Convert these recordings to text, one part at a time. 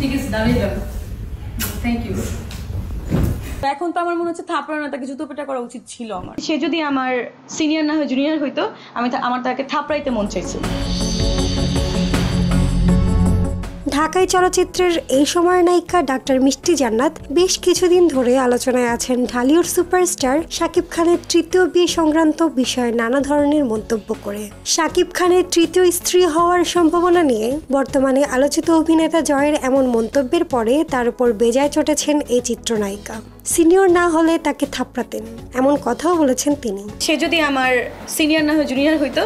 ঠিক আছে, দাঁড়িয়ে যান। Thank you. এখন তো আমার মনে হচ্ছে থাপড়ানো না, তাকে জুতো পেটা করা উচিত ছিল আমার। সে যদি আমার সিনিয়র না হয়ে জুনিয়র হইতো, আমার তাকে থাপড়াইতে মন চাইছে। ঢাকাই চলচ্চিত্রের এই সময়ের নায়িকা ডাক্তার মিষ্টি জান্নাত বেশ কিছুদিন ধরে আলোচনায় আছেন ঢালিউড সুপারস্টার শাকিব খানের তৃতীয় বিয়ে সংক্রান্ত বিষয়ে নানা ধরনের মন্তব্য করে। শাকিব খানের তৃতীয় স্ত্রী হওয়ার সম্ভাবনা নিয়ে বর্তমানে আলোচিত অভিনেতা জয়ের এমন মন্তব্যের পরে তার উপর বেজায় চটেছেন এই চিত্রনায়িকা। সিনিয়র না হলে তাকে থাপড়াতেন, এমন কথাও বলেছেন তিনি। সে যদি আমার সিনিয়র না হয়ে জুনিয়র হইতো,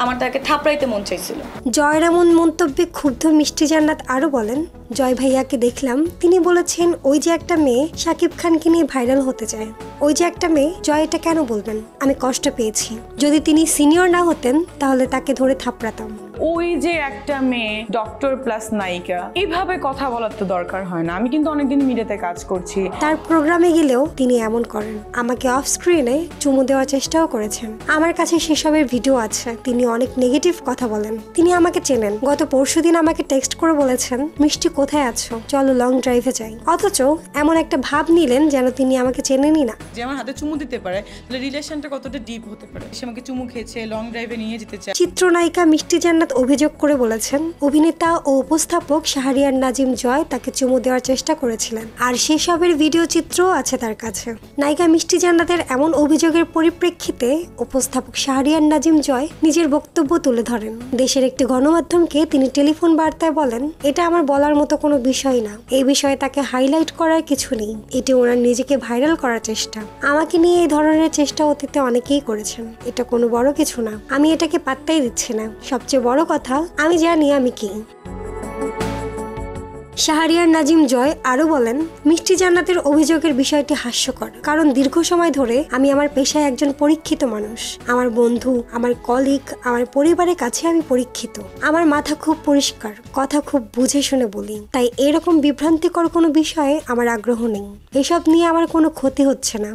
আমার তাকে থাপড়াইতে মন চাইছিল। জয়ের এমন মন্তব্যে ক্ষুব্ধ মিষ্টি জান্নাত আরো বলেন, জয় ভাইয়াকে দেখলাম, তিনি বলেছেন ওই যে একটা মেয়ে শাকিব খানকে নিয়ে ভাইরাল হতে চায়, ওই যে একটা মেয়ে, জয় এটা কেন বলবেন? আমি কষ্ট পেয়েছি। যদি তিনি সিনিয়র না হতেন তাহলে তাকে ধরে থাপড়াতাম। ওই যে একটা মেয়ে ডক্টর প্লাস নায়িকা, এইভাবে কথা বলার তো দরকার হয় না। আমি কিন্তু অনেকদিন মিডিয়াতে কাজ করছি। তার প্রোগ্রামে গেলেও তিনি এমন করেন। আমাকে অফ স্ক্রিনে চুমু দেওয়ার চেষ্টাও করেছেন। আমার কাছে সেসবের ভিডিও আছে। তিনি অনেক নেগেটিভ কথা বলেন। তিনি আমাকে চেনেন। গত পরশুদিন আমাকে টেক্সট করে বলেছেন, মিষ্টি কোথায় আছো, চলো লং ড্রাইভে যাই। অথচ এমন একটা ভাব নিলেন যেন তিনি আমাকে চেনেনই না। যে আমার হাতে চুমু দিতে পারে, তাহলে রিলেশনটা কতটা ডিপ হতে পারে। সে আমাকে চুমু খেয়েছে, লং ড্রাইভে নিয়ে যেতে চায়। চিত্রনায়িকা মিষ্টি জান্নাত অভিযোগ করে বলেছেন, অভিনেতা ও উপস্থাপক শাহরিয়ার নাজিম জয় তাকে চুমু দেওয়ার চেষ্টা করেছিলেন, আর সেসবের ভিডিও চিত্রও আছে তার কাছে। নায়িকা মিষ্টি জান্নাতের এমন অভিযোগের পরিপ্রেক্ষিতে উপস্থাপক শাহরিয়ার নাজিম জয় নিজের বক্তব্য তুলে ধরেন। দেশের একটি গণমাধ্যমকে তিনি টেলিফোন বার্তায় বলেন, এটা আমার বলার মতো কোনো বিষয় না, এই বিষয়ে তাকে হাইলাইট করার কিছু নেই, এটি ওনার নিজেকে ভাইরাল করার চেষ্টা। আমাকে নিয়ে এই ধরনের চেষ্টা অতীতে অনেকেই করেছেন, এটা কোনো বড় কিছু না, আমি এটাকে পাত্তাই দিচ্ছি না। সবচেয়ে বড় কথা, আমি জানি আমি কি। শাহরিয়ার নাজিম জয় আরো বলেন, মিষ্টি জান্নাতের অভিযোগের বিষয়টি হাস্যকর, কারণ দীর্ঘ সময় ধরে আমি আমার পেশায় একজন পরীক্ষিত মানুষ। আমার বন্ধু, আমার কলিগ, আমার পরিবারের কাছে আমি পরীক্ষিত। আমার মাথা খুব পরিষ্কার, কথা খুব বুঝে শুনে বলি, তাই এরকম বিভ্রান্তিকর কোনো বিষয়ে আমার আগ্রহ নেই। এসব নিয়ে আমার কোনো ক্ষতি হচ্ছে না।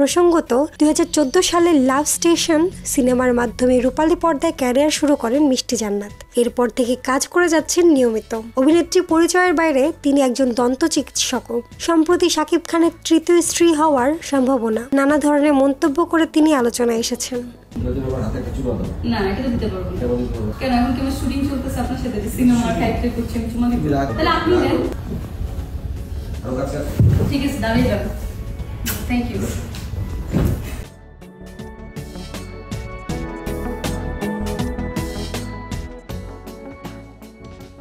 প্রসঙ্গত 2014 সালের লাভ স্টেশন সিনেমার মাধ্যমে রূপালী পর্দায় ক্যারিয়ার শুরু করেন মিষ্টি জান্নাত। এরপর থেকে কাজ করে যাচ্ছেন নিয়মিত। অভিনেত্রী পরিচয়ের বাইরে তিনি একজন দন্ত চিকিৎসকও। সম্প্রতি শাকিব খানের তৃতীয় স্ত্রী হওয়ার সম্ভাবনা নানা ধরনের মন্তব্য করে তিনি আলোচনায় এসেছেন। না, এটা তো দিতে পারবো না। কেন? এখন কি আমার শুটিং চলতেছে আপনার সাথে, সিনেমা ক্যারেক্টার করছি, আমি চুমা দিব? তাহলে আপনি দেন। ঠিক আছে, দাঁড়িয়ে যান। Thank you.